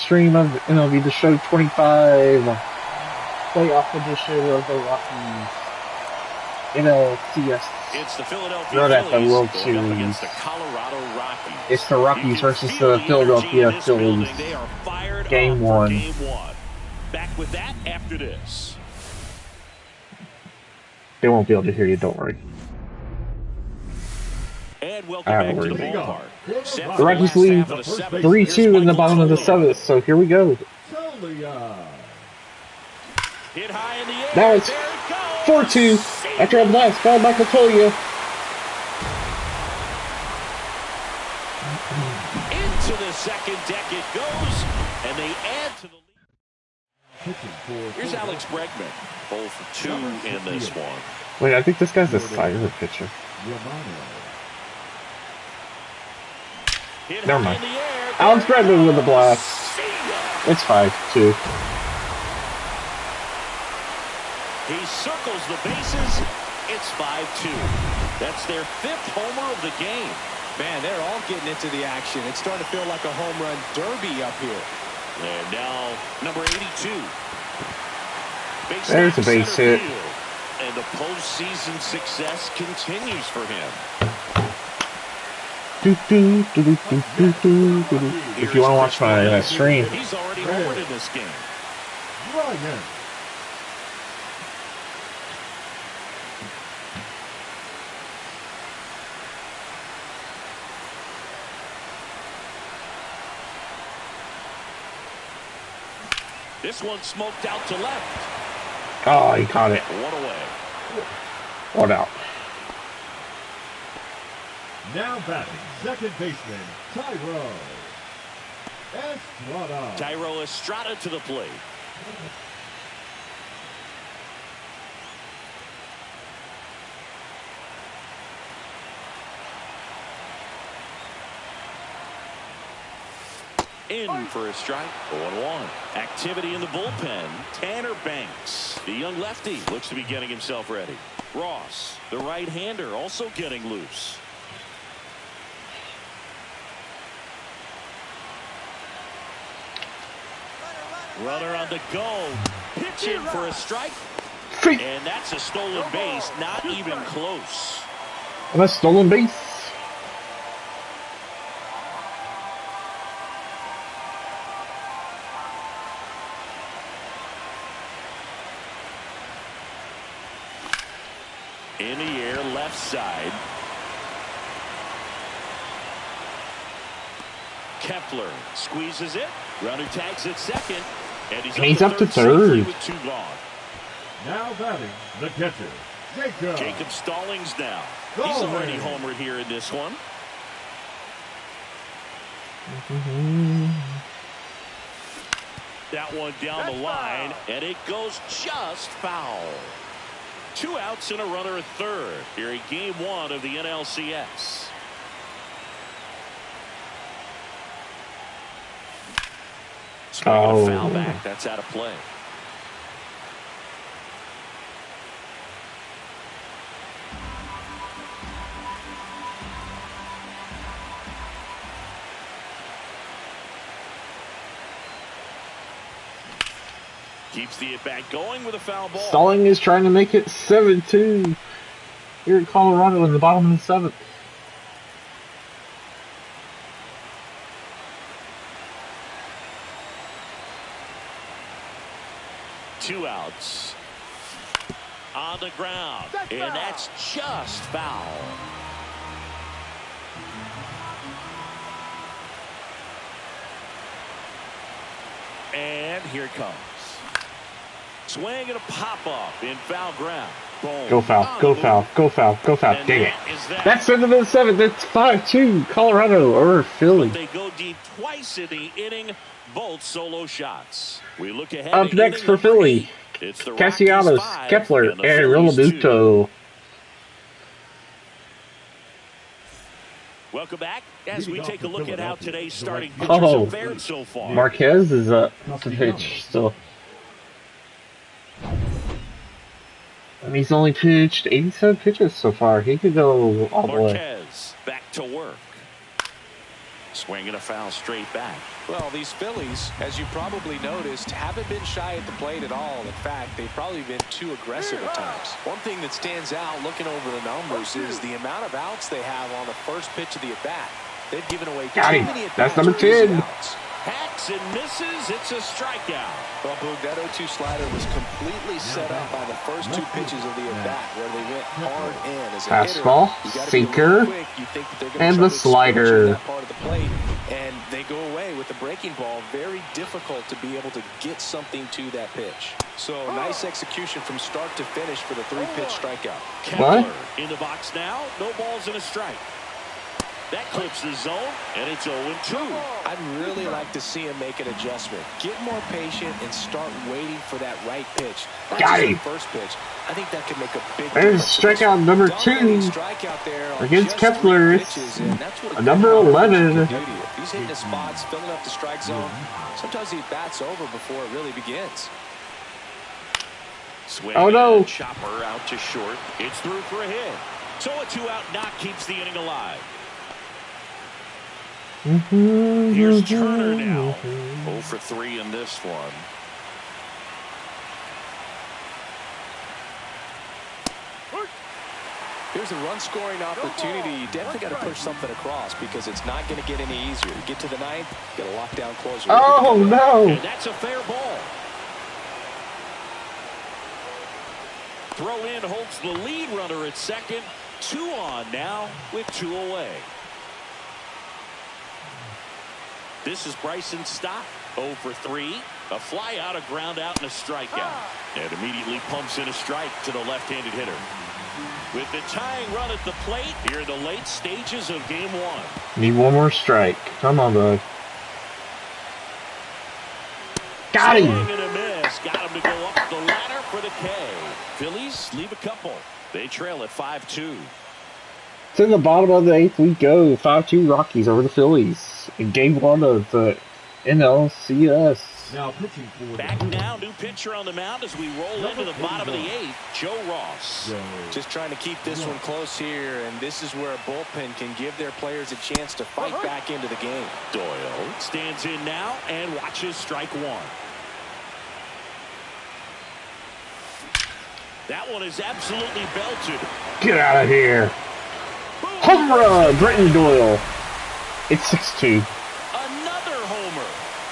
stream of MLB The Show 25 playoff edition of the Rockies NLCS. It's the Philadelphia Not at the Phillies World going Series. up against the Colorado Rockies. It's the Rockies versus the Philadelphia Phillies. They are fired Game one. Game one. Back with that after this. They won't be able to hear you, don't worry. And welcome back to the ballpark. The Rockies lead 3-2 in the bottom of the seventh, so here we go. Hit high in the air. Now it's 4-2 after a blast fouled by Catolia. Into the second deck it goes, and they add to the lead. Here's Alex Bregman, 0 for 2 in this one. Wait, I think this guy's a silent pitcher. Never mind. Alex Bregman with a blast. It's 5-2. He circles the bases. It's 5-2. That's their 5th homer of the game. Man, they're all getting into the action. It's starting to feel like a home run derby up here. And now, number 82. There's a base hit. And the postseason success continues for him. If you want to watch my stream, he's already homered in this game. This one smoked out to left. Oh, he caught it. One away. One out. Now batting, second baseman, Estrada. Tyro Estrada to the plate. In for a strike. 0-1. Activity in the bullpen. Tanner Banks, the young lefty, looks to be getting himself ready. Ross, the right-hander, also getting loose. Runner on the go. Pitch in for a strike. And that's a stolen base. Not even close. And a stolen base. In the air, left side. Kepler squeezes it. Runner tags at second. And he's up to third. With 2 gone. Now batting, the catcher, Jacob Stallings now. He's already homered here in this one. That one down the line, and it goes just foul. 2 outs and a runner at third here in game 1 of the NLCS. Oh. A foul back. That's out of play. Keeps the at-bat going with a foul ball. Stalling is trying to make it 7-2 here in Colorado in the bottom of the 7th. Two outs. On the ground. And that's just foul. And here it comes. Swing and a pop-up in foul ground. Boom. Go foul, go foul, go foul, go foul. Dang it. That's into the 7th. It's 5-2. Colorado or Philly. They go deep twice in the inning. Both solo shots. We look ahead. Up next for Philly. It's the Castellanos, Kepler, and Realmuto. Welcome back as we take a look at how today's starting pitchers have fared so far. Marquez is up to pitch still. And he's only pitched 87 pitches so far. He could go all the way. Marquez back to work. Swing and a foul straight back. Well, these Phillies, as you probably noticed, haven't been shy at the plate at all. In fact, they've probably been too aggressive at times. One thing that stands out looking over the numbers is the amount of outs they have on the first pitch of the at-bat. They've given away too many at-bats. That's number 10. Hacks and misses. It's a strikeout. Well, Boog, that 0-2 slider was completely set up by the first two pitches of the at-bat where they went hard in. As a fastball, hitter, sinker, and the slider. That part of the plate, and they go away with the breaking ball. Very difficult to be able to get something to that pitch. So nice execution from start to finish for the 3-pitch strikeout. What? In the box now. No balls and a strike. That clips the zone, and it's 0-2. I'd really like to see him make an adjustment. Get more patient and start waiting for that right pitch. Got him. First pitch. I think that could make a big There's strikeout number 2 against Kepler. Number 11. If he's hitting the spots, filling up the strike zone, sometimes he bats over before it really begins. Swing oh no! Chopper out to short. It's through for a hit. So a 2-out knock keeps the inning alive. Here's Turner now. 0 for 3 in this one. Here's a run-scoring opportunity. You definitely got to push something across because it's not going to get any easier. You get to the ninth, you got to lock down closer. Oh no! And that's a fair ball. Throw in holds the lead runner at second. 2 on now with 2 away. This is Bryson Stott. 0 for 3. A fly out, a ground out, and a strikeout. And immediately pumps in a strike to the left-handed hitter. With the tying run at the plate here in the late stages of game 1. Need one more strike. Come on, bud. Got him! Swing and a miss. Got him to go up the ladder for the K. Phillies leave a couple. They trail at 5-2. To the bottom of the 8th we go. 5-2 Rockies over the Phillies in game 1 of the NLCS. Now pitching for back now, new pitcher on the mound as we roll into the bottom of the 8th. Joe Ross. Just trying to keep this one close here, and this is where a bullpen can give their players a chance to fight back into the game. Doyle stands in now and watches strike 1. That one is absolutely belted. Get out of here. Home run, Britton Doyle. It's 6-2. Another homer.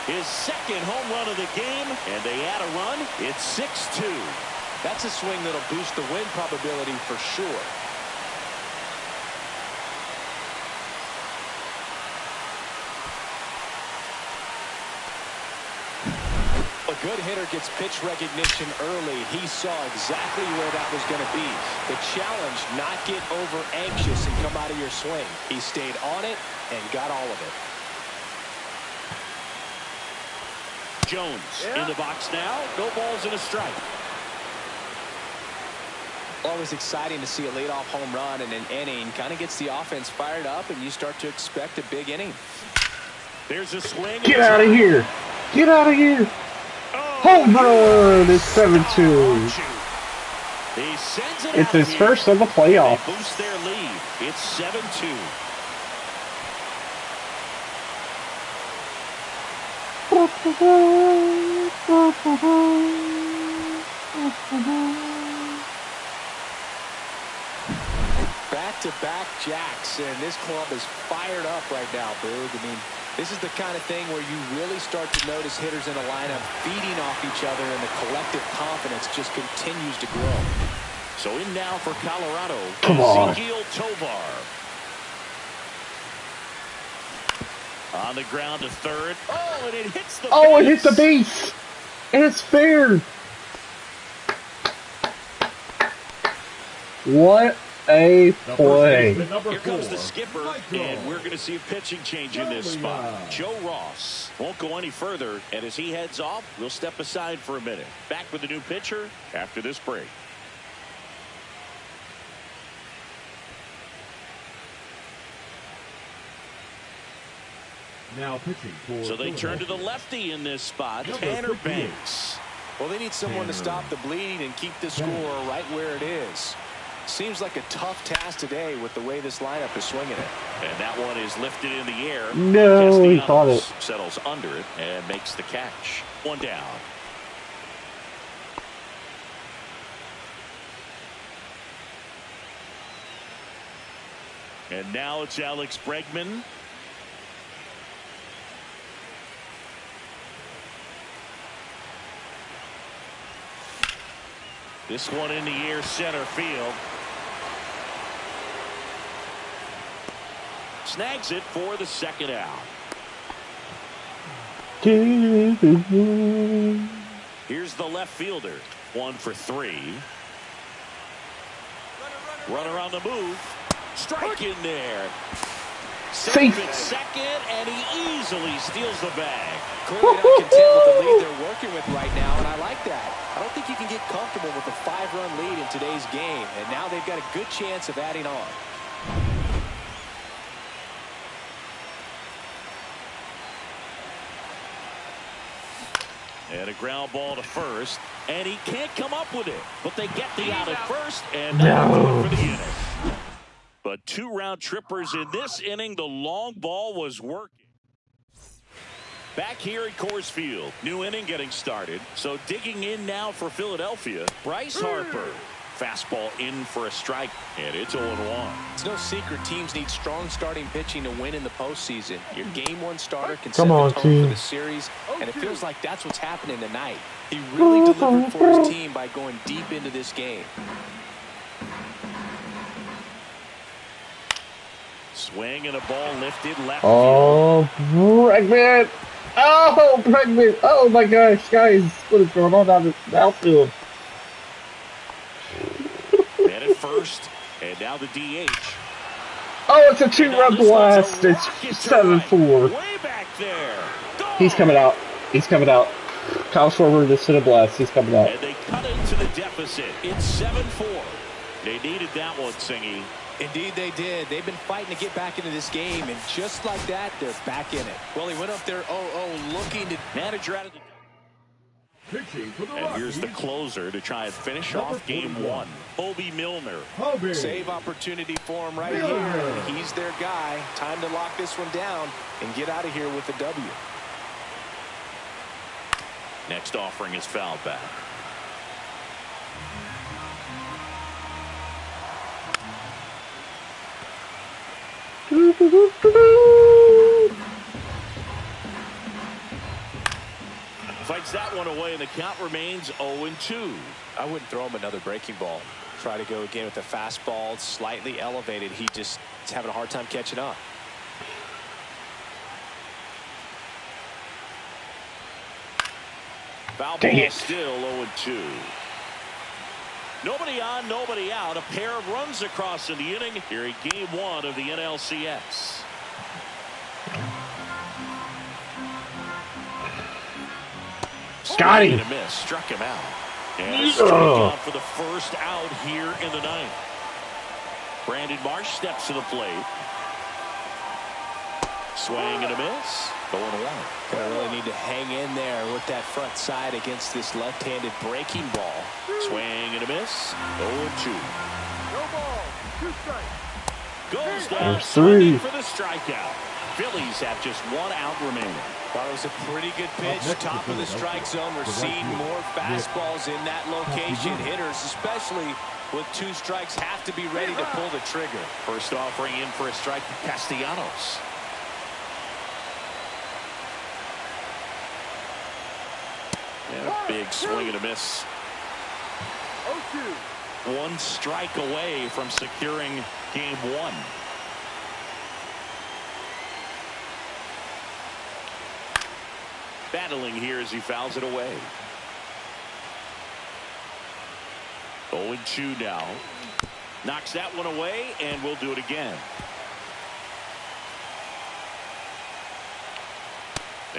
His second home run of the game, and they add a run. It's 6-2. That's a swing that'll boost the win probability for sure. A good hitter gets pitch recognition early. He saw exactly where that was going to be. The challenge, not get over anxious and come out of your swing. He stayed on it and got all of it. Jones in the box now. No balls and a strike. Always exciting to see a leadoff home run in an inning. Kind of gets the offense fired up, and you start to expect a big inning. There's a swing. Get out of here. Get out of here. Home run! It's 7-2. It's his first of the playoffs. They boost their lead. It's 7-2. Back-to-back jacks, and this club is fired up right now, Boog. I mean, this is the kind of thing where you really start to notice hitters in a lineup feeding off each other, and the collective confidence just continues to grow. So in now for Colorado, Ezequiel Tovar. On the ground to third. Oh, and it hits the base. It hit the base. And it's fair. What a play. Here comes the skipper, and we're going to see a pitching change in this spot. Joe Ross won't go any further, and as he heads off, we'll step aside for a minute. Back with the new pitcher after this break. Now pitching for so they turn to the lefty in this spot, Tanner Banks. Well, they need someone to stop the bleed and keep the score right where it is. Seems like a tough task today with the way this lineup is swinging it. And that one is lifted in the air. No, he caught it. Settles under it and makes the catch. One down. And now it's Alex Bregman. This one in the air, center field. Snags it for the second out. Here's the left fielder. 1 for 3. Runner on the move. Strike in there. Safe at second, and he easily steals the bag. Clearly not content with the lead they're working with right now, and I like that. I don't think you can get comfortable with a 5-run lead in today's game, and now they've got a good chance of adding on. And a ground ball to first, and he can't come up with it. But they get the out at first, and that'll do it for the inning. But 2 round trippers in this inning. The long ball was working. Back here at Coors Field, new inning getting started. So digging in now for Philadelphia, Bryce Harper. Fastball in for a strike, and it's 0-1. It's no secret teams need strong starting pitching to win in the postseason. Your game 1 starter can set the tone for the series, and it feels like that's what's happening tonight. He really delivered for his team by going deep into this game. Swing and a ball lifted left field. Bregman! Oh, Bregman! Oh my gosh, guys, what is going on out in the outfield? And at first, and now the DH. Oh, it's a 2-run blast. It's 7-4. Way back there. He's coming out. He's coming out. Kyle Schwarber just hit a blast. He's coming out. And they cut into the deficit. It's 7-4. They needed that one, Singy. Indeed they did. They've been fighting to get back into this game, and just like that, they're back in it. Well, he went up there 0-0 looking to manager out of the... And here's the closer to try and finish off game 1. Hobie Milner. Save opportunity for him right here. He's their guy. Time to lock this one down and get out of here with the W. Next offering is fouled back. Fights that one away, and the count remains 0-2. I wouldn't throw him another breaking ball. Try to go again with the fastball, slightly elevated. He just is having a hard time catching up. Foul ball still 0-2. Nobody on, nobody out. A pair of runs across in the inning here in game 1 of the NLCS. Got him. A miss, struck him out. And a strikeout for the first out here in the 9th. Brandon Marsh steps to the plate. Swing and a miss. 0-1. Gonna really need to hang in there with that front side against this left-handed breaking ball. Swing and a miss. 0-2. No ball. 2 strikes. Goes down There's 3 for the strikeout. Phillies have just 1 out remaining. Thought it was a pretty good pitch. Top of the strike zone. We're seeing more fastballs in that location. Hitters, especially with 2 strikes, have to be ready to pull the trigger. First offering in for a strike to Castellanos. And a big swing and a miss. 0-2. 1 strike away from securing game 1. Battling here as he fouls it away. 0-2 now. Knocks that one away, and we'll do it again.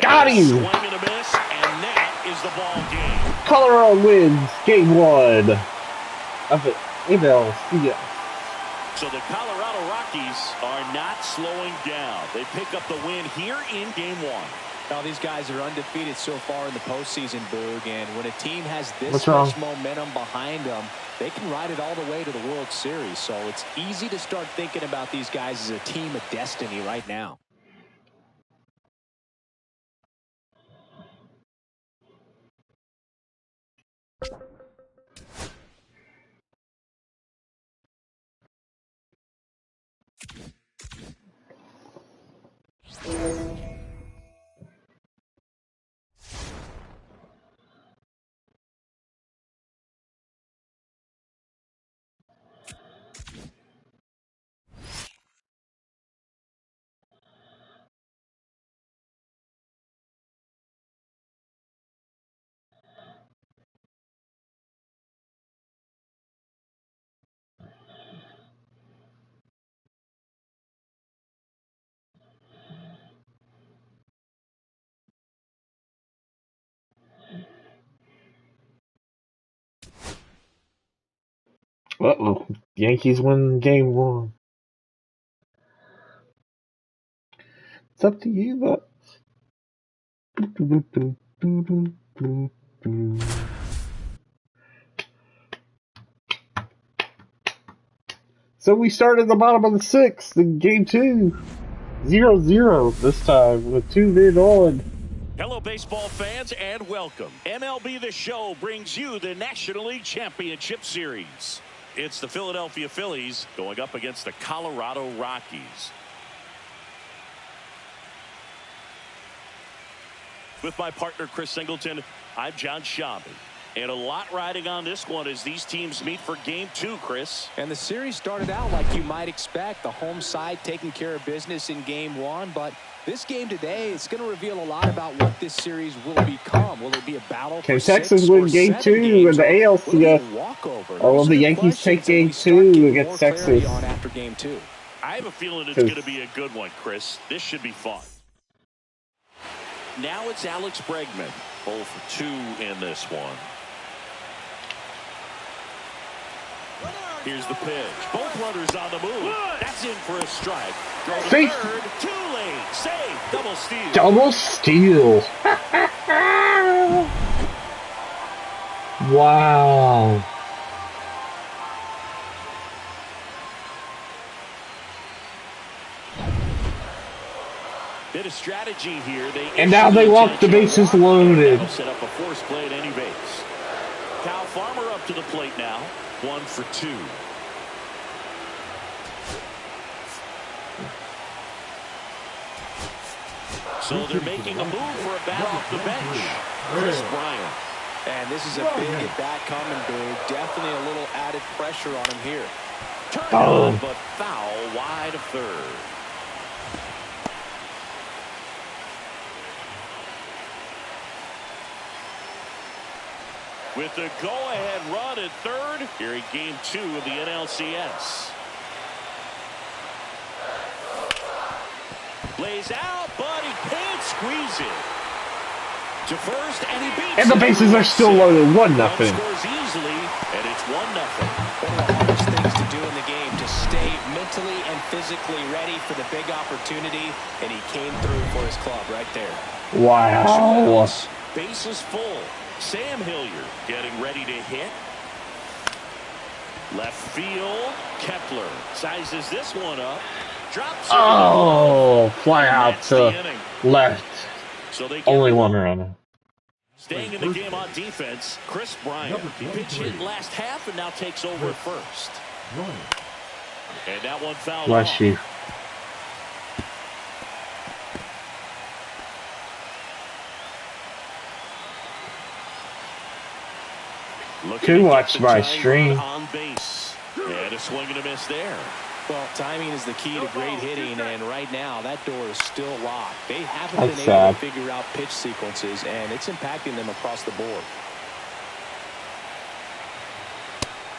Got him! Swing and a miss, and that is the ball game. Colorado wins game 1 of the NLCS. So the Colorado Rockies are not slowing down. They pick up the win here in game 1. Well, these guys are undefeated so far in the postseason, Boog, and when a team has this What's much wrong? momentum behind them, they can ride it all the way to the World Series. So it's easy to start thinking about these guys as a team of destiny right now. Uh-oh. Yankees win game 1. It's up to you, but... So we started at the bottom of the 6th in game 2. 0-0 this time with 2 men on. Hello, baseball fans, and welcome. MLB The Show brings you the National League Championship Series. It's the Philadelphia Phillies going up against the Colorado Rockies. With my partner, Chris Singleton, I'm John Schaube. And a lot riding on this one as these teams meet for game 2, Chris. And the series started out like you might expect. The home side taking care of business in game 1. But this game today is going to reveal a lot about what this series will become. Will it be a battle Can for Texas 6 win or game 7 2 games, in the or will it be a ALCS? walkover? Or will Those are the the Yankees take questions that we game start 2 getting against more clarity Texas? on after game 2. I have a feeling it's going to be a good one, Chris. This should be fun. Now it's Alex Bregman. 0 for 2 in this one. Here's the pitch. Both runners on the move. That's in for a strike. Throw to Safe. third. Too late. Safe. Double steal. Double steal. Wow. Bit of strategy here. And now they walk the bases loaded. They'll set up a force play at any base. Kyle Farmer up to the plate now. 1 for 2. So they're making a move for a bat off the bench. Chris Bryant. And this is a big at-bat coming, Big. Definitely a little added pressure on him here. Turned on, but foul wide of third. With the go-ahead run at third, here in game 2 of the NLCS. Lays out, but he can't squeeze it. To first, and he beats And the bases are still loaded. 1-0. Scores easily, and it's 1-0. One of the hardest things to do in the game, to stay mentally and physically ready for the big opportunity, and he came through for his club right there. Wow. Bases full. Sam Hilliard getting ready to hit. Left field. Kepler sizes this one up. Drops it. Oh, fly out to left. So they Only 1 run. Staying in the game on defense, Chris Bryant. He pitch hit last half and now takes over at first. And that one fouled Bless off. you. Could watch my stream. On base. And a swing and a miss there. Well, timing is the key to great hitting, and right now that door is still locked. They haven't That's been sad. able to figure out pitch sequences, and it's impacting them across the board.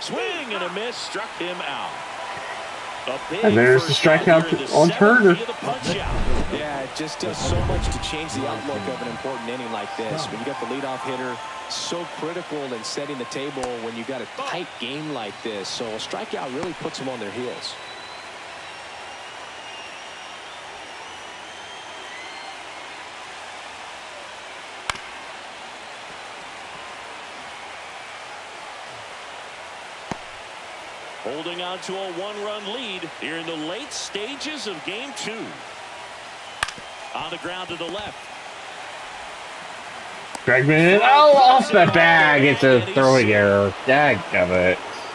Swing and a miss, struck him out. And there's the strikeout on Turner. Yeah, it just does so much to change the outlook of an important inning like this. When you got the leadoff hitter, so critical in setting the table when you got a tight game like this. So a strikeout really puts them on their heels. Holding on to a one-run lead here in the late stages of game 2. On the ground to the left. Bregman, oh, off the bag. It's a throwing error. Dadgummit.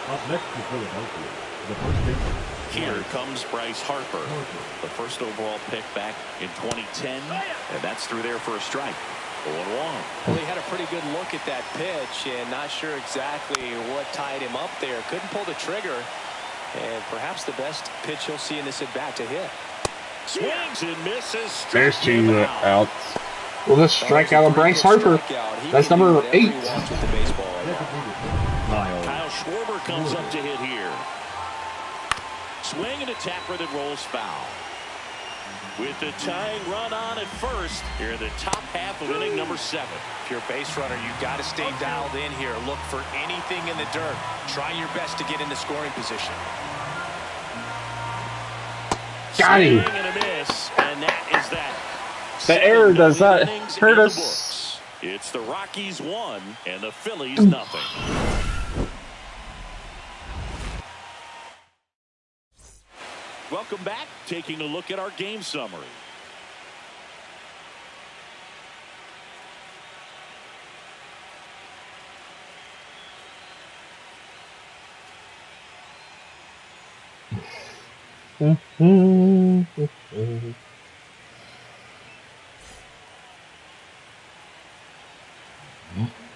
Up next to Philadelphia, the first baseman. Here comes Bryce Harper, the first overall pick back in 2010, and that's through there for a strike. 0-1. Well, he had a pretty good look at that pitch and not sure exactly what tied him up there. Couldn't pull the trigger, and perhaps the best pitch he'll see in this at bat to hit. Swings and misses. There's 2 outs. Well, this strikeout of Bryce Harper. That's number 8. Kyle Schwarber comes up to hit here. Swing and a tapper that rolls foul. With the tying run on at first here in the top half of inning number 7. If you're a base runner, you've got to stay dialed in here. Look for anything in the dirt. Try your best to get into scoring position. Got him. Swing and a miss, and that is that. The error does not Innings hurt in the us. books. It's the Rockies 1 and the Phillies nothing. Welcome back. Taking a look at our game summary.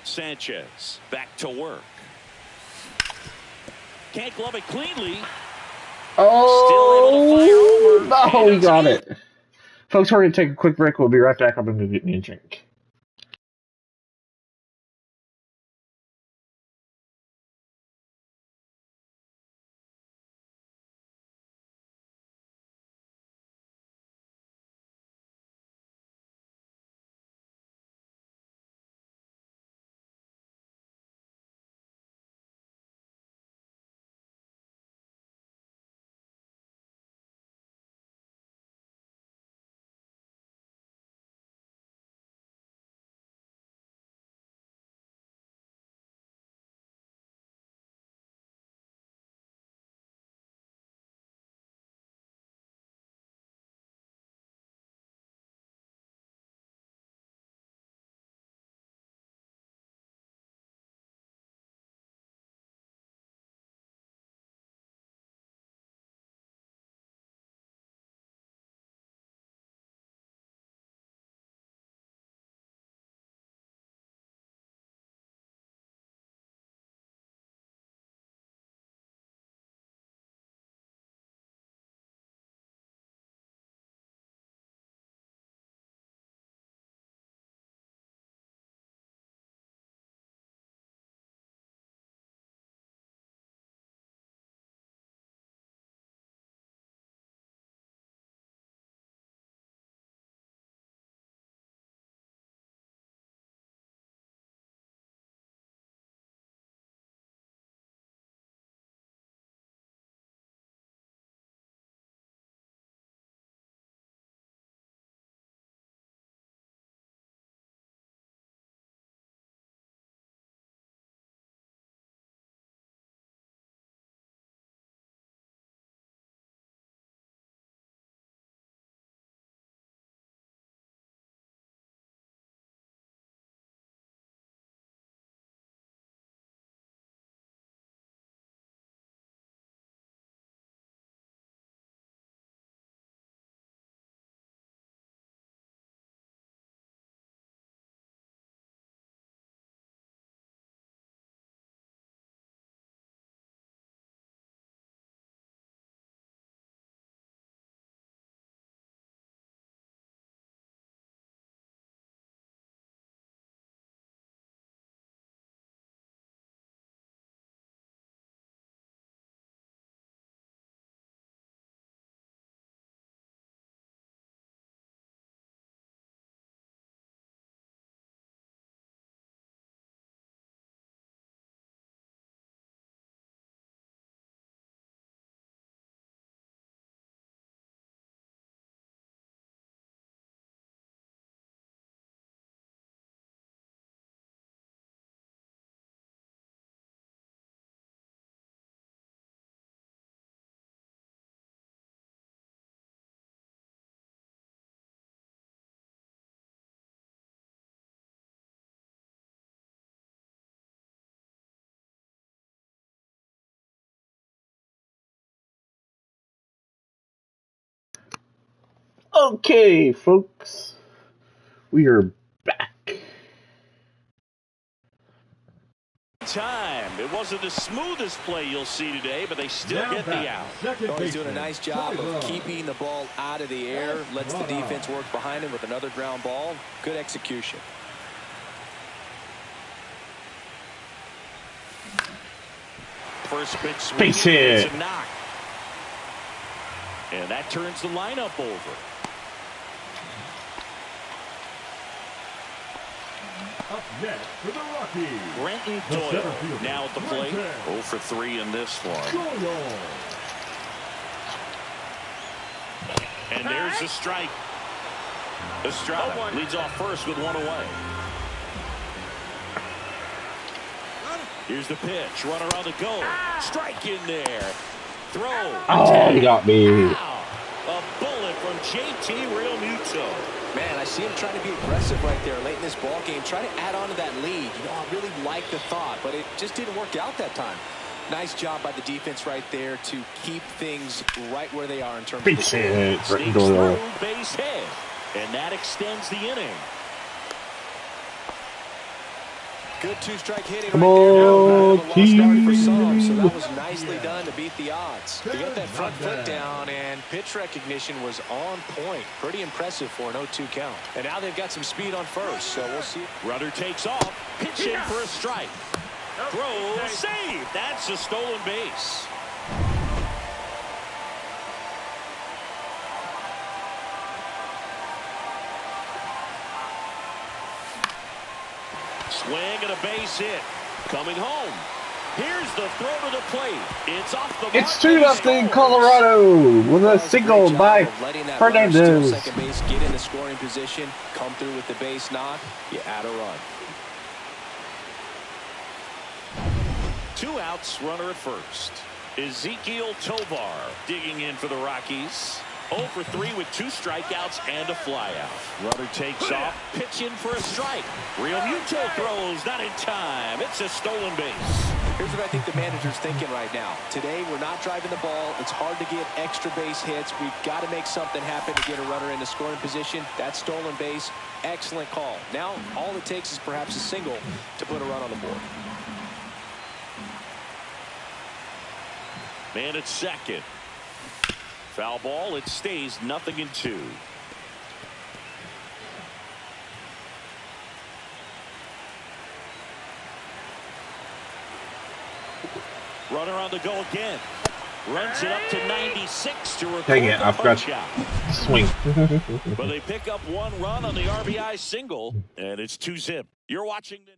Sanchez back to work. Can't glove it cleanly. Oh, Still able to fire over. no, he got it. Folks, we're going to take a quick break. We'll be right back. I'm going to get me a drink. Okay, folks, we are back. Time. It wasn't the smoothest play you'll see today, but they still get the out. Oh, he's doing a nice job of keeping the ball out of the air, lets the defense work behind him with another ground ball. Good execution. First pitch swing, Base hit. it's a knock. And that turns the lineup over. Up next for the Rockies, Brenton Doyle now at the plate. 0 for 3 in this one. And there's the strike. Estrada leads off first with 1 away. Here's the pitch. Runner on the go. Strike in there. Throw. Oh, he got me. Ow. A bullet from JT Realmuto. Man, I see him trying to be aggressive right there late in this ball game, trying to add on to that lead. You know, I really like the thought, but it just didn't work out that time. Nice job by the defense right there to keep things right where they are in terms of Base hit. Sneaks through, base hit. And that extends the inning. Good two-strike hitting Come right there. on, Kind of a lost start for some, so team. that was nicely done to beat the odds. They got that front foot down, and pitch recognition was on point. Pretty impressive for an 0-2 count. And now they've got some speed on first, so we'll see. Runner takes off. Pitch in for a strike. Throw, save. That's a stolen base. Swing and a base hit. Coming home. Here's the throw to the plate. It's off the mark. It's 2-0 Colorado with a single by Fernandez. Second base, get in the scoring position, come through with the base knock, you add a run. 2 outs, runner at first. Ezekiel Tovar digging in for the Rockies. 0 for 3 with 2 strikeouts and a flyout. Runner takes off, pitch in for a strike. Realmuto throws, not in time. It's a stolen base. Here's what I think the manager's thinking right now. Today, we're not driving the ball. It's hard to get extra base hits. We've got to make something happen to get a runner in the scoring position. That stolen base, excellent call. Now, all it takes is perhaps a single to put a run on the board. Man at second. Foul ball, it stays 0-2. Runner on the go again. Runs it up to 96 to record Dang it, the I forgot punch out. to swing. But they pick up 1 run on the RBI single, and it's 2-zip. You're watching the...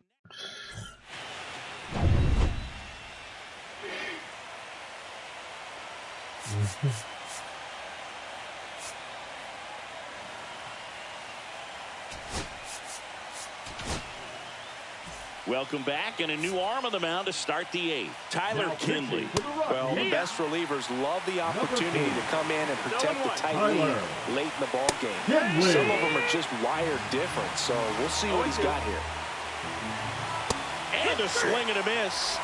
Welcome back, and a new arm on the mound to start the 8th. Tyler Kinley. Well, the best relievers love the opportunity to come in and protect the tight lead late in the ball game. Some of them are just wired different, so we'll see what he's got here. And a swing and a miss.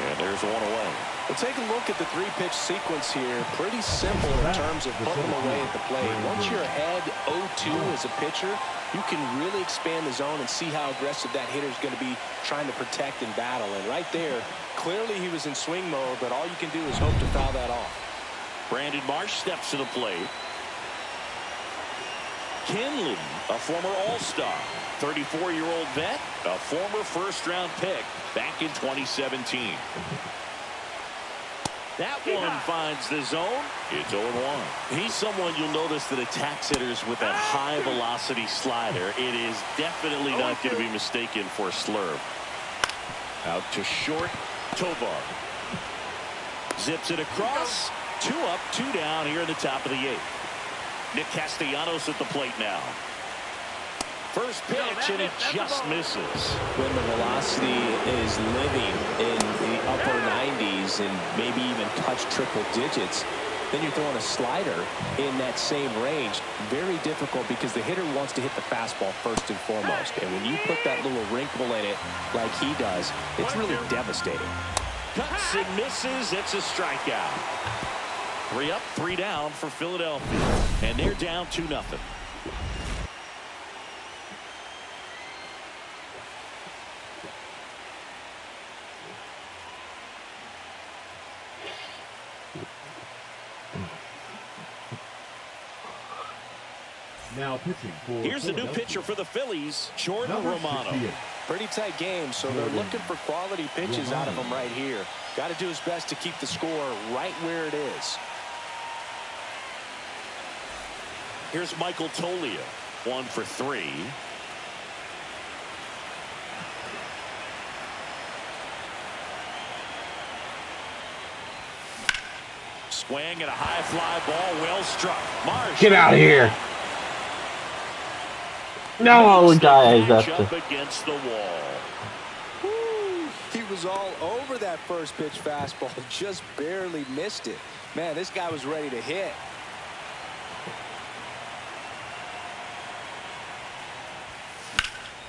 And there's 1 away. We'll take a look at the 3-pitch sequence here. Pretty simple in terms of putting them away at the plate. Once you're ahead 0-2 as a pitcher, you can really expand the zone and see how aggressive that hitter is going to be trying to protect and battle. And right there, clearly he was in swing mode, but all you can do is hope to foul that off. Brandon Marsh steps to the plate. Kinley, a former All-Star, 34-year-old vet, a former first-round pick back in 2017. That one finds the zone. It's 0-1. He's someone you'll notice that attacks hitters with that high-velocity slider. It is definitely not going to be mistaken for a slurve. Out to short, Tovar. Zips it across. 2 up, 2 down here in the top of the 8th. Nick Castellanos at the plate now. First pitch, and it just misses. When the velocity is living in the upper 90s and maybe even touch triple digits, then you're throwing a slider in that same range. Very difficult because the hitter wants to hit the fastball first and foremost. And when you put that little wrinkle in it like he does, it's really devastating. Cuts and misses. It's a strikeout. 3 up, 3 down for Philadelphia. And they're down 2-0. Now pitching for Here's the new pitcher for the Phillies, Jordan Number Romano. 68. Pretty tight game, so they're looking for quality pitches out of him right here. Got to do his best to keep the score right where it is. Here's Michael Toglia, 1 for 3. Swing and a high fly ball, well struck. Marsh. Get out of here. No, guys, that's up against the wall. Woo, he was all over that first pitch fastball, just barely missed it. Man, this guy was ready to hit.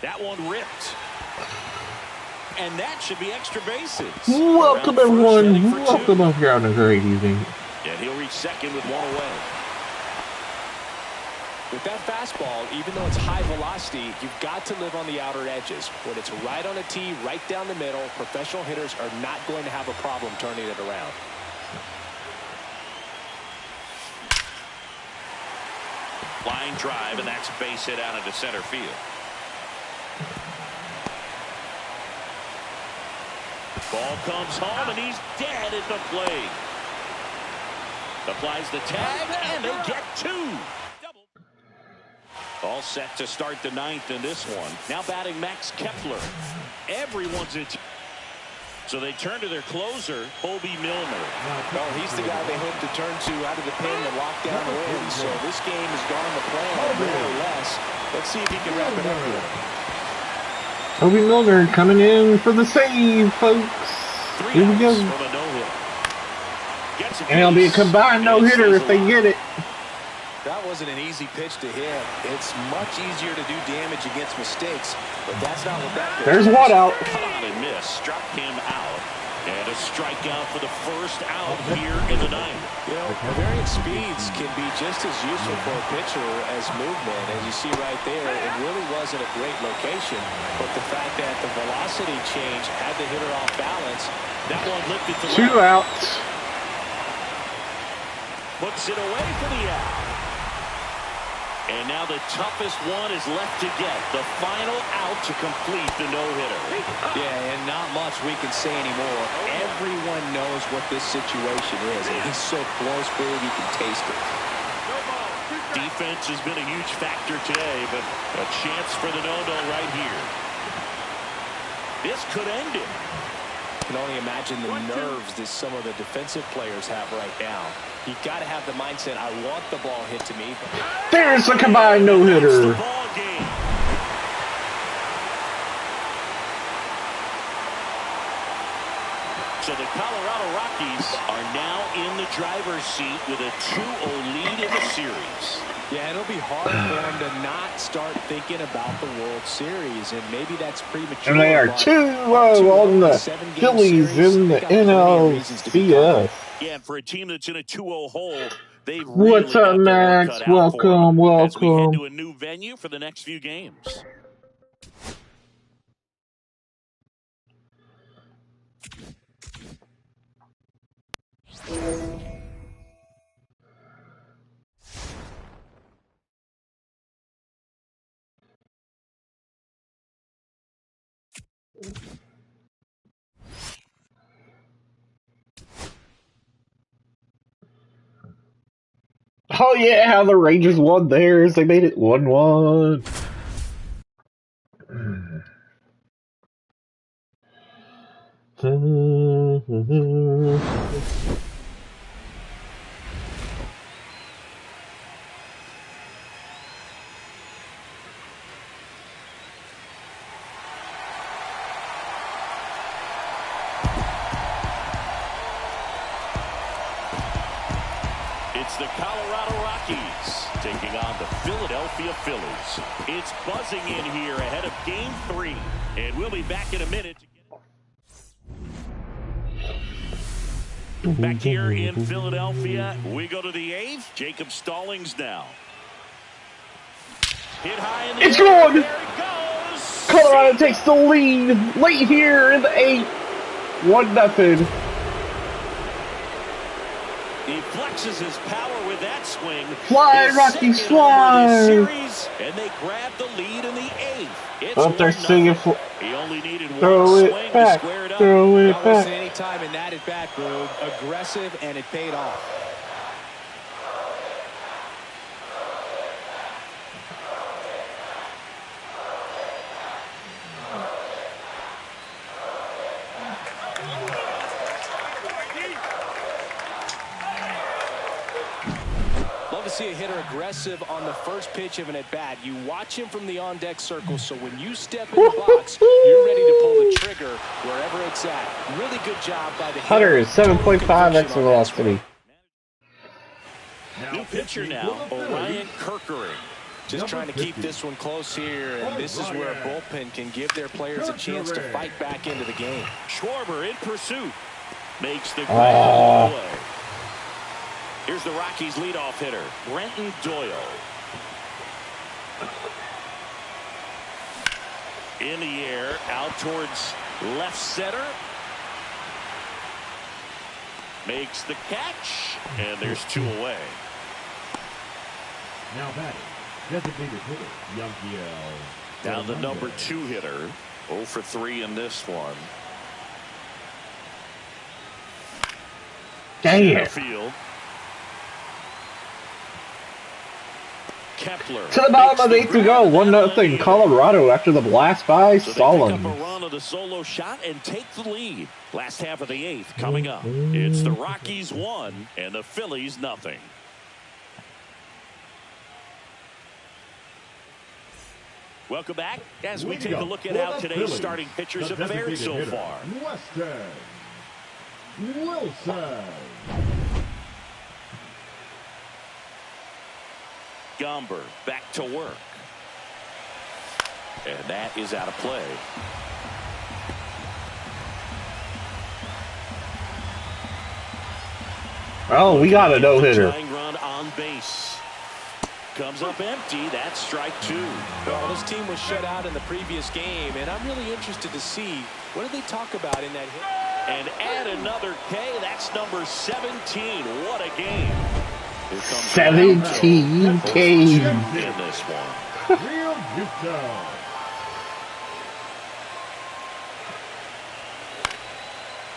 That one ripped. And that should be extra bases. Welcome, everyone. Welcome up here on a great evening. And he'll reach second with 1 away. With that fastball, even though it's high velocity, you've got to live on the outer edges. When it's right on a tee, right down the middle, professional hitters are not going to have a problem turning it around. Line drive, and that's a base hit out into center field. Ball comes home, and he's dead at the plate. Applies the tag, and they get 2. All set to start the 9th in this one. Now batting Max Kepler. Everyone's in. So they turn to their closer, Bobby Milner. Well, he's the guy they hope to turn to out of the pen to lock down the win. So this game has gone to plan, more or less. Let's see if he can wrap it up here. Bobby Milner coming in for the save, folks. Here we go. And it'll be a combined no-hitter if they get it. That wasn't an easy pitch to hit. It's much easier to do damage against mistakes, but that's not what that pitch. There's one out. Cut on and miss. Struck him out. And a strikeout for the first out here in the 9th. You know, varying speeds can be just as useful for a pitcher as movement. As you see right there, it really wasn't a great location, but the fact that the velocity change had the hitter off balance, that one lifted to left. 2 outs. Puts it away for the out. And now the toughest one is left to get. The final out to complete the no-hitter. Yeah, and not much we can say anymore. Everyone knows what this situation is, and he's so close, big, you can taste it. Defense has been a huge factor today, but a chance for the no-no right here. This could end it. I can only imagine the nerves that some of the defensive players have right now. You've got to have the mindset, I want the ball hit to me. There's the combined no-hitter. So the Colorado Rockies are now in the driver's seat with a 2-0 lead in the series. Yeah, it'll be hard for them to not start thinking about the World Series, and maybe that's premature. And they are 2-0 on the Phillies in the NLCS. Yeah, and for a team that's in a 2-0 hole, they really What's up, Max? Welcome, as we head welcome. to a new venue for the next few games. Oh yeah, how the Rangers won theirs. They made it 1-1. It's the Colorado Rockies taking on the Philadelphia Phillies. It's buzzing in here ahead of Game 3, and we'll be back in a minute. Back here in Philadelphia, we go to the 8th. Jacob Stallings now. Hit high in the It's air. gone! There it goes. Colorado takes the lead late here in the 8th. 1-0. He flexes his power with that swing. Fly, Rocky, fly! Series, and they grab the lead in the 8th. It's Up there singing. He only needed Throw one it swing back. to square it up. Throw it That wasn't back. any time in that at bat, Boog. Aggressive, and it paid off. Love to see a hitter aggressive on the first pitch of an at-bat. You watch him from the on-deck circle, so when you step in the box, you're ready to pull the trigger wherever it's at. Really good job by the hitter. 7.5 extra velocity. New pitcher now, Orion Kirkering. Just trying to keep this one close here, and this is where a bullpen can give their players a chance to fight back into the game. Schwarber in pursuit. Makes the grab away. Here's the Rockies' leadoff hitter, Brenton Doyle. In the air, out towards left center. Makes the catch, and there's 2 away. Now batting, designated hitter, Yankiel. Down the number 2 hitter, 0 for 3 in this one. Damn. Field. Kepler To the bottom of the 8th to go. 1-0 Colorado after the blast by so Stallings. they pick up a run of the solo shot and take the lead. Last half of the 8th coming up. It's the Rockies 1 and the Phillies 0. Welcome back as we take a look at how today's starting pitchers have fared so far. Wilson. Gomber back to work. And that is out of play. Oh, we got a no-hitter. Run on base. Comes up empty. That's strike 2. Well, this team was shut out in the previous game, and I'm really interested to see what did they talk about in that hit. And add another K. That's number 17. What a game. Here comes 17 Ks. in this one. Real Muto.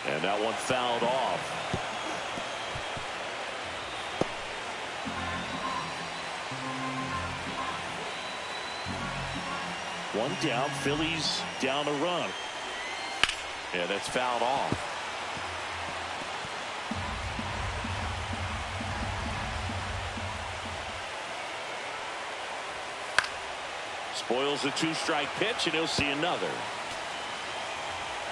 And that one fouled off. One down, Phillies down a run. Yeah, that's fouled off. Spoils the 2-strike pitch, and he'll see another.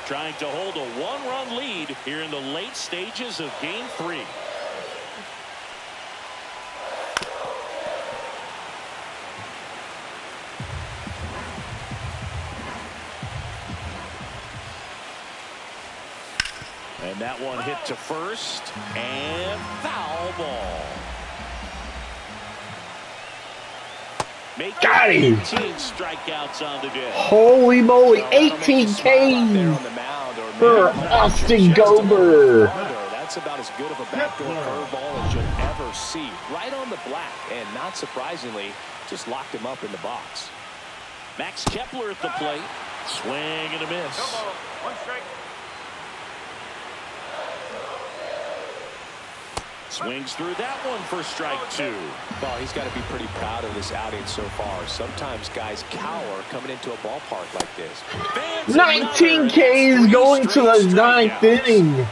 Trying to hold a 1-run lead here in the late stages of Game 3. And that one hit to first, and foul ball. Got him. 18 strikeouts on the day. Holy moly, 18 Ks for Austin Gomber. That's about as good of a backdoor curveball as you'll ever see. Right on the black, and not surprisingly, just locked him up in the box. Max Kepler at the plate. Swing and a miss. One strike. Swings through that one for strike 2. Well, he's got to be pretty proud of this outing so far. Sometimes guys cower coming into a ballpark like this. 19 Ks going to the 9th inning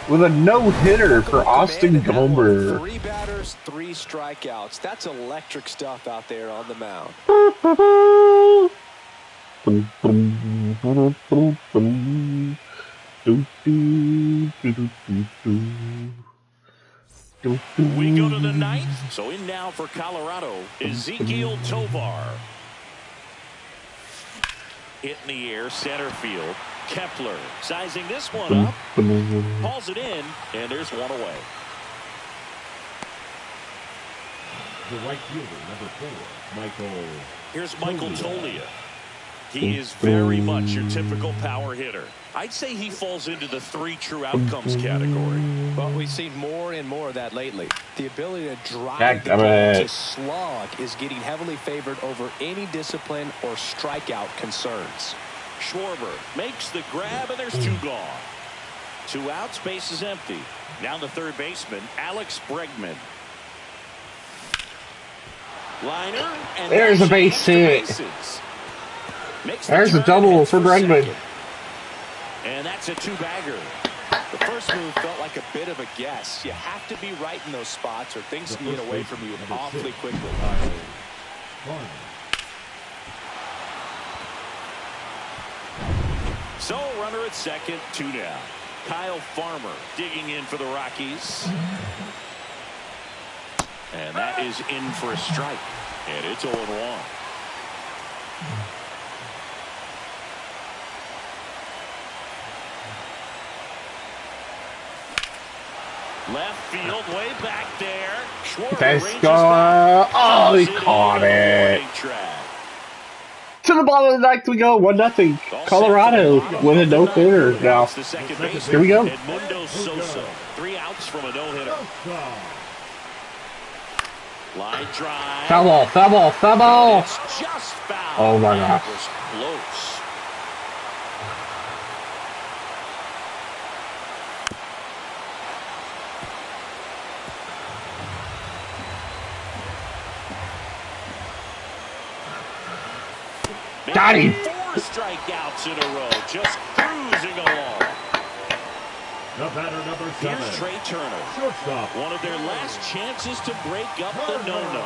with a no-hitter for Austin Gomber. 3 batters, 3 strikeouts. That's electric stuff out there on the mound. We go to the 9th. So in now for Colorado, Ezekiel Tovar. Hit in the air, center field. Kepler sizing this one up. Calls it in, and there's one away. The right fielder, number 4, Michael. Here's Michael Tolia. He is very much your typical power hitter. I'd say he falls into the 3 true outcomes category. Well, we've seen more and more of that lately. The ability to drive the ball to slog is getting heavily favored over any discipline or strikeout concerns. Schwarber makes the grab, and there's 2 gone. 2 outs, base is empty. Now the third baseman, Alex Bregman. Liner, and there's a base hit. There's a double for Bregman. And that's a 2-bagger. The first move felt like a bit of a guess. You have to be right in those spots or things can get away from you awfully quickly. So runner at second, 2 down. Kyle Farmer digging in for the Rockies. And that is in for a strike. And it's 0-1. Left field, way back there. Let's go. Oh, he caught it. To the bottom of the ninth we go. 1-0. Colorado with a no-hitter now. Here we go. Edmundo Sosa. 3 outs from a no-hitter. Line drive. Foul ball, foul ball, foul ball. It's just foul. Oh my gosh. That was close. Got him. 4 strikeouts in a row, just cruising along. The batter, number 7. Here's Trey Turner. Shortstop. One of their last chances to break up the no-no.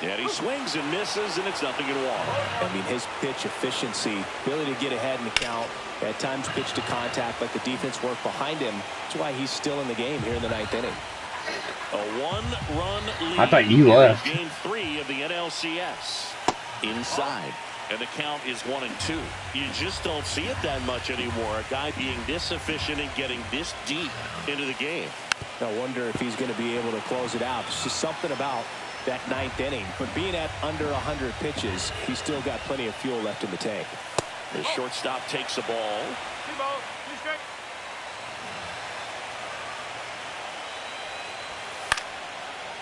And he swings and misses, and it's 0-1. I mean, his pitch efficiency, ability to get ahead in the count, at times pitch to contact, let the defense work behind him. That's why he's still in the game here in the 9th inning. A 1-run lead. I thought you left. Game 3 of the NLCS. Inside. And the count is 1-2. You just don't see it that much anymore. A guy being this efficient and getting this deep into the game. I wonder if he's going to be able to close it out. There's just something about that 9th inning. But being at under 100 pitches, he's still got plenty of fuel left in the tank. The shortstop takes the ball.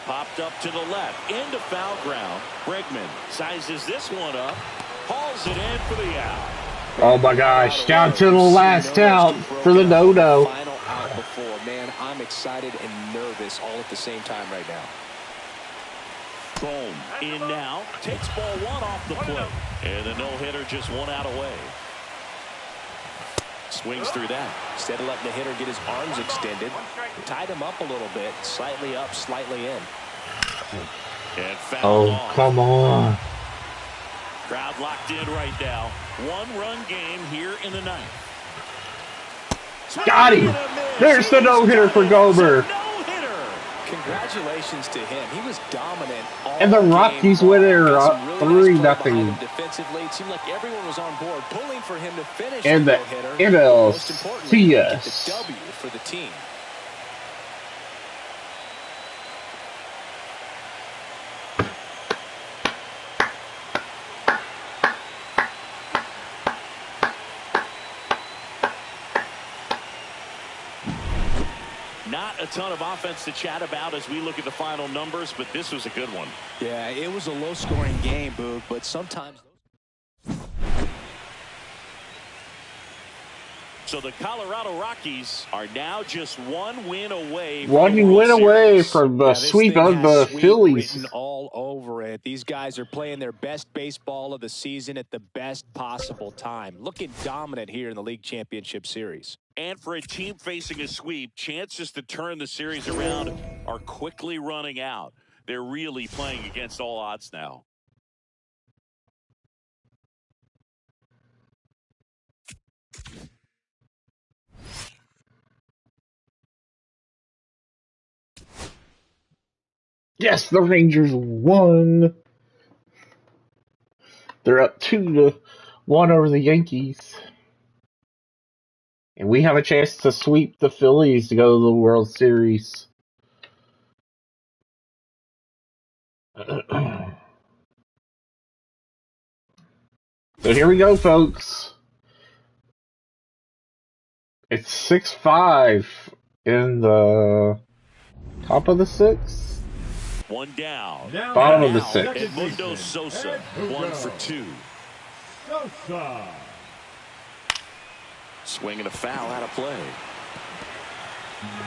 Popped up to the left, into foul ground. Bregman sizes this one up, hauls it in for the out. Oh my gosh, down to the last out for the no-no. Final out before. Man, I'm excited and nervous all at the same time right now. Boom, in now, takes ball 1 off the plate. And the no-hitter just 1 out away. Swings through that. Instead of letting the hitter get his arms extended, tied him up a little bit, slightly up, slightly in. And oh, off. Come on. Crowd locked in right now. 1-run game here in the 9th. Got him. There's the no-hitter for Gober. Congratulations to him. He was dominant all and the Rockies win it 3-0. Defensively, it seemed like everyone was on board, pulling for him to finish. And the NLCS. The W for the team. Not a ton of offense to chat about as we look at the final numbers, but this was a good one. Yeah, it was a low-scoring game, Boog, but sometimes. So the Colorado Rockies are now just 1 win away. From the sweep of the Phillies. Written all over it. These guys are playing their best baseball of the season at the best possible time. Looking dominant here in the League Championship Series. And for a team facing a sweep, chances to turn the series around are quickly running out. They're really playing against all odds now. Yes, the Rangers won. They're up 2-1 over the Yankees. And we have a chance to sweep the Phillies to go to the World Series. So here we go, folks. It's 6-5 in the top of the sixth. One down. Bottom of the sixth. Edmundo Sosa, 1 for 2. Sosa. Swinging a foul out of play.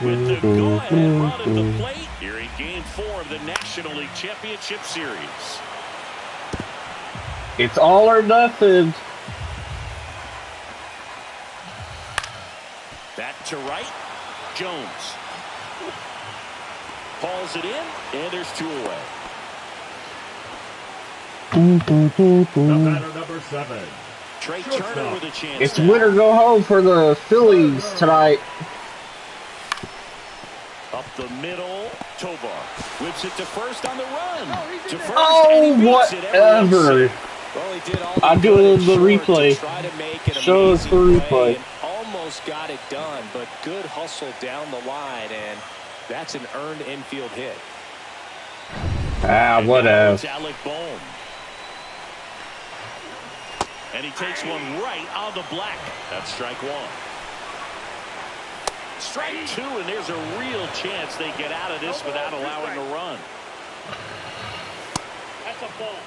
With the go-ahead run at the plate here in Game 4 of the National League Championship Series. It's all or nothing. Back to right. Jones hauls it in, and there's 2 away. The batter, number 7. Trey Turner with a chance. It's win or go home for the Phillies tonight. Up the middle, Tovar whips it to first on the run. To first, Oh, whatever. Well, he did all I'm doing the replay. Show us the replay. Almost got it done, but good hustle down the line, and that's an earned infield hit. Ah, whatever. Alec Bohm. And he takes one right on the black. That's strike 1. Strike 2, and there's a real chance they get out of this without allowing a run. That's a ball.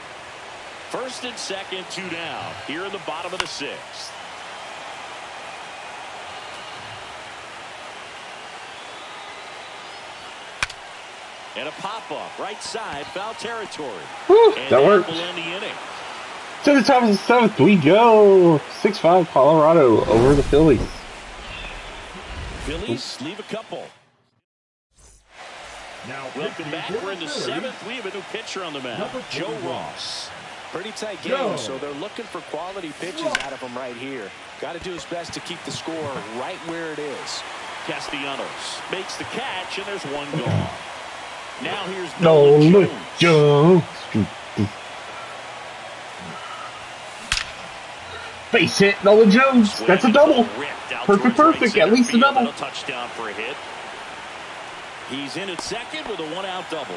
First and second, 2 down. Here in the bottom of the 6th. And a pop-up, right side, foul territory. Whew, and that worked. Will end the inning. To the top of the 7th, we go. 6-5 Colorado over the Phillies. Phillies leave a couple. Now, Welcome back. We're in the 7th. We have a new pitcher on the mound, Joe Ross. Pretty tight game, so they're looking for quality pitches out of him right here. Got to do his best to keep the score right where it is. Castellanos makes the catch, and there's 1 gone. Now here's Nolan Nolan Jones. Base hit, Nolan Jones. That's a double. Perfect. At least a double. Touchdown for a hit. He's in at second with a 1-out double.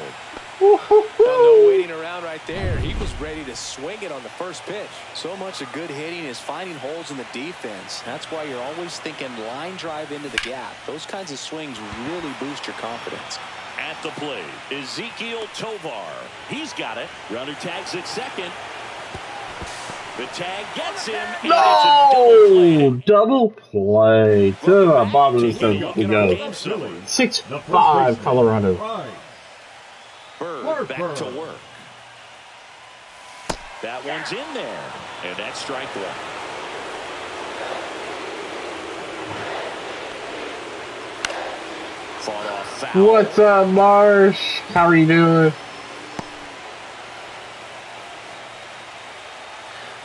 No waiting around right there. He was ready to swing it on the first pitch. So much of good hitting is finding holes in the defense. That's why you're always thinking line drive into the gap. Those kinds of swings really boost your confidence. At the plate, Ezekiel Tovar. He's got it. Runner tags at second. The tag gets him. And No! Double play. To the bottom of the 7th we go. 6-5 Colorado. Bird back to work. That one's in there. And that's strike 1. Fought off foul. What's up, Marsh? How are you doing?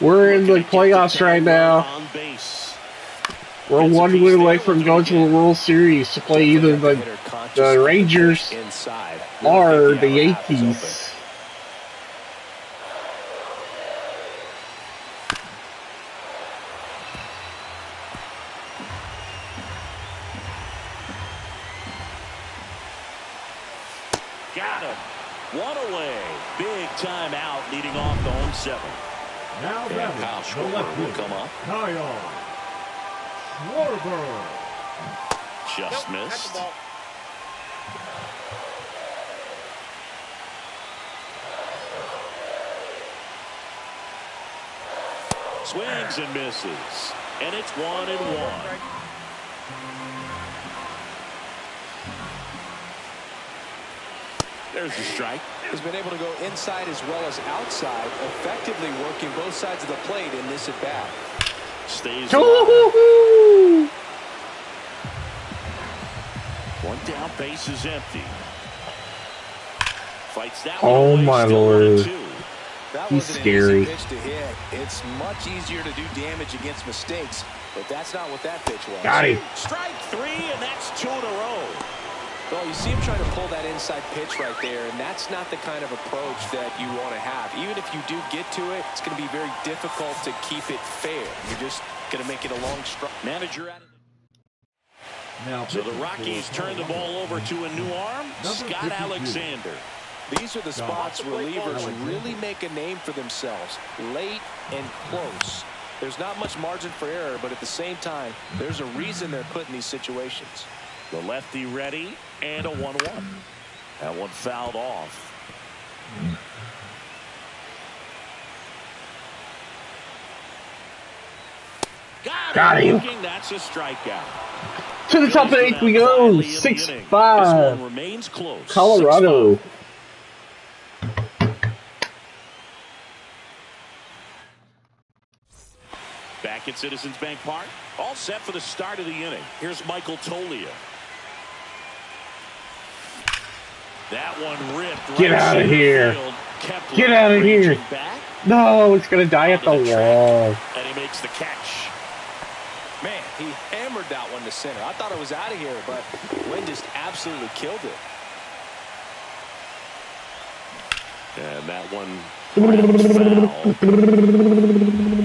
We're in the playoffs right now. We're 1 win away from going to the World Series to play either the Rangers or the Yankees. Got him. 1 away. Big time out leading off the home 7th. Now Kyle Schwarber will come up. Kyle Schwarber. Just missed. Swings and misses. And it's 1-1. There's the strike. He's been able to go inside as well as outside, effectively working both sides of the plate in this at-bat. Stays Woo-hoo-hoo! 1 down, base is empty. Fights that Oh one away, my still Lord. 1-2. That He's wasn't scary. an easy pitch to hit. It's much easier to do damage against mistakes, but that's not what that pitch was. Got him. Strike 3, and that's 2 in a row. Well, you see him trying to pull that inside pitch right there, and that's not the kind of approach that you want to have. Even if you do get to it, it's going to be very difficult to keep it fair. You're just going to make it a long strike. Manager out of Now, so the Rockies turn the ball over to a new arm, Scott Alexander. These are the spots relievers really make a name for themselves, late and close. There's not much margin for error, but at the same time, there's a reason they're put in these situations. The lefty ready, and a 1-1. That one fouled off. Got him. That's a strikeout. To the top of the 8th we go. 6-5. Remains close. Colorado. 6-5. Back at Citizens Bank Park. All set for the start of the inning. Here's Michael Tolia. That one ripped. Get out of here. Get out of here. No, it's going to die at the wall. And he makes the catch. Man, he hammered that one to center. I thought it was out of here, but Wynn just absolutely killed it. And that one foul.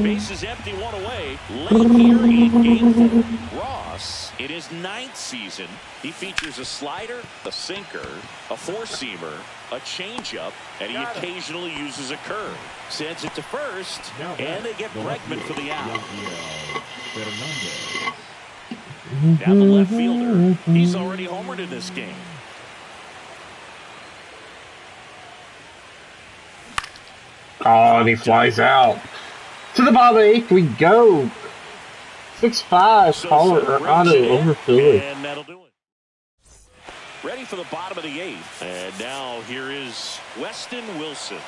Base is empty, one away. Late here in Game 4. Ross, in his 9th season, he features a slider, a sinker, a four-seamer, a changeup, and he occasionally uses a curve. Sends it to first, and they get Bregman for the out. Now the left fielder, he's already homered in this game. Oh, and he flies out. To the bottom of the 8th we go. 6-5. Colorado over Philly. And that'll do it. Ready for the bottom of the 8th. And now here is Weston Wilson.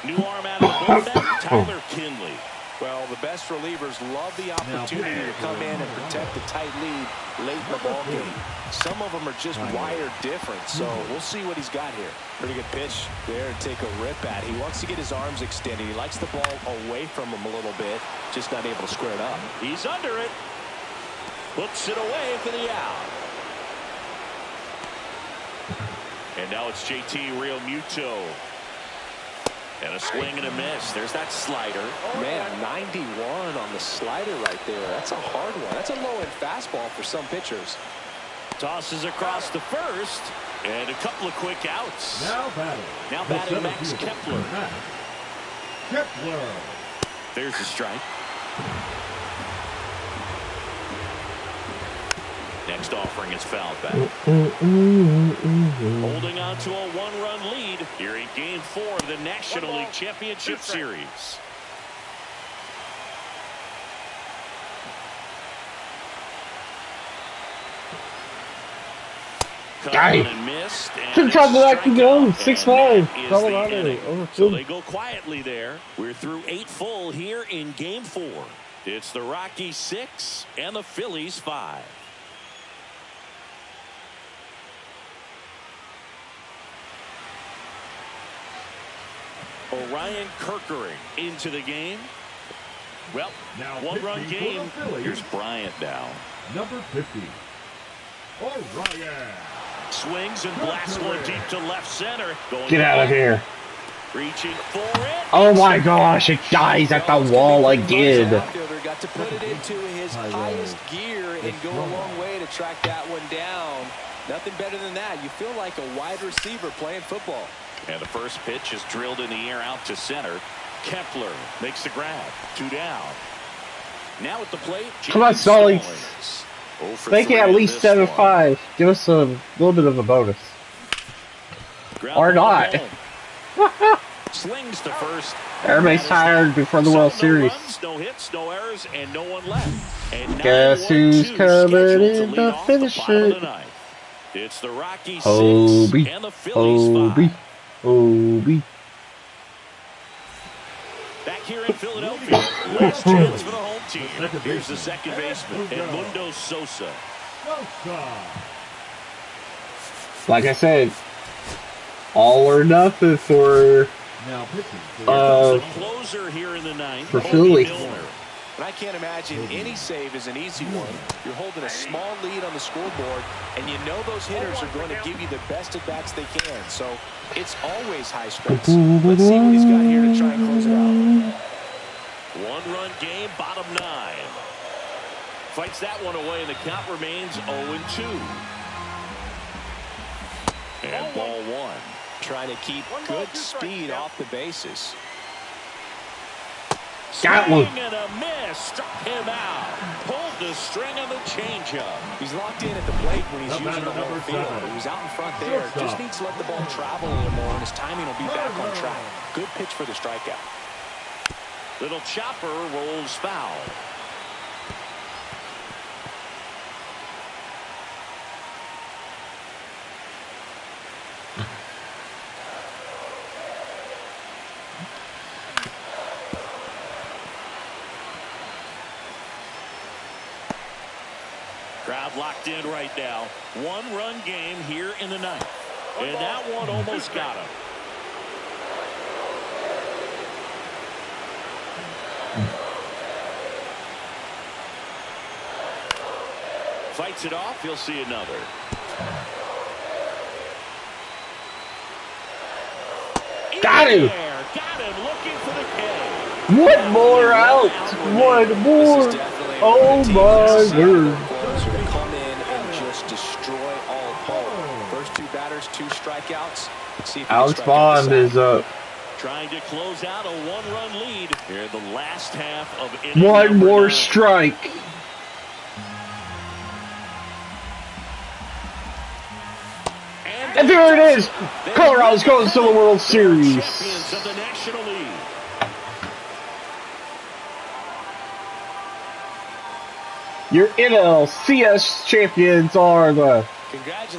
New arm out of the bullpen, Tyler Kinley. Well, the best relievers love the opportunity to come in and protect a tight lead late in the ball game. Some of them are just wired different, so we'll see what he's got here. Pretty good pitch there to take a rip at. He wants to get his arms extended. He likes the ball away from him a little bit, just not able to square it up. He's under it. Hooks it away for the out. And now it's JT Realmuto. And a swing and a miss. There's that slider. Man, 91 on the slider right there. That's a hard one. That's a low-end fastball for some pitchers. Tosses across to first. And a couple of quick outs. Now batting Max Kepler. Kepler. There's the strike. Next offering is fouled back. Holding on to a one-run lead here in Game 4 of the National League Championship Series. Guy. To the top of that can go. 6-5. Colorado over So they go quietly there. We're through 8 full here in Game 4. It's the Rockies 6 and the Phillies 5. Orion Kerkering into the game. Well, Now one-run pitching game. for the Phillies. Here's Bryant now. Number 50. Orion. Swings and blasts one deep to left center. Going Get out of here. Reaching for it. Oh my gosh, it dies at the wall again. Outfielder got to put it into his highest gear and go a long way to track that one down. Nothing better than that. You feel like a wide receiver playing football. And the first pitch is drilled in the air out to center. Kepler makes the grab. 2 down. Now at the plate. Come on, Sully. Make it at least 7-5. Give us a little bit of a bonus. Or not. Slings to first. Everybody's tired before the World Series. No hits, no errors, and no one left. And guess who's coming in to finish it? It's the Rockies 6 Obi, and the Phillies 5. Obi. Back here in Philadelphia, last chance for the home team. Here's the second baseman, Edmundo Sosa. Like I said, all or nothing for closer here in the ninth. for Philly. And I can't imagine any save is an easy one. You're holding a small lead on the scoreboard, and you know those hitters are going to give you the best at-bats they can. So it's always high stress. Let's see what he's got here to try and close it out. One-run game, bottom 9. Fights that one away, and the count remains 0-2. And ball 1. Trying to keep good speed off the bases. Got one. Swing and a miss. Struck him out. Pulled the string on the changeup. He's locked in at the plate when he's using the whole field. But he's out in front there. Just needs to let the ball travel a little more, and his timing will be back on track. Good pitch for the strikeout. Little chopper rolls foul. Crowd locked in right now. One-run game here in the 9th. And that one almost got him. Fights it off. He'll see another. Got him. Got him looking for the K. One more out. One more. Oh my word. Come in and just destroy all hope. First 2 batters, 2 strikeouts. See if Alex Bond is up. Trying to close out a 1-run lead here in the last half of one more strike. And there it is. Colorado's going to the World Series. Champions of the National League. Your NLCS champions are the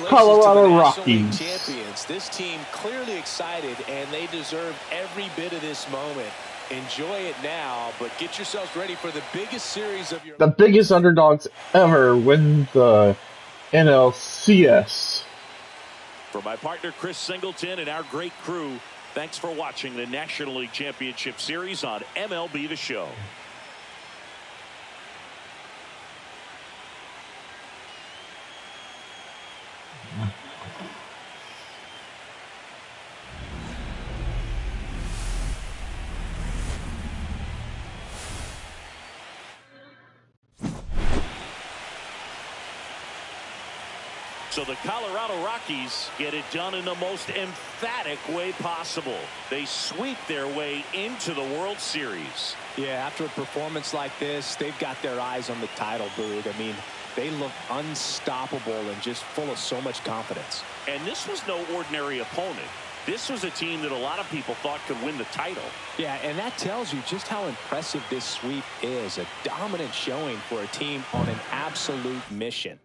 Colorado Rockies. Champions. This team clearly excited, and they deserve every bit of this moment. Enjoy it now, but get yourselves ready for the biggest series of your... The biggest underdogs ever win the NLCS. For my partner Chris Singleton and our great crew, thanks for watching the National League Championship Series on MLB The Show. So the Colorado Rockies get it done in the most emphatic way possible. They sweep their way into the World Series. Yeah, after a performance like this, they've got their eyes on the title, Boog. I mean, they look unstoppable and just full of so much confidence. And this was no ordinary opponent. This was a team that a lot of people thought could win the title. Yeah, and that tells you just how impressive this sweep is. A dominant showing for a team on an absolute mission.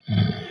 Mm.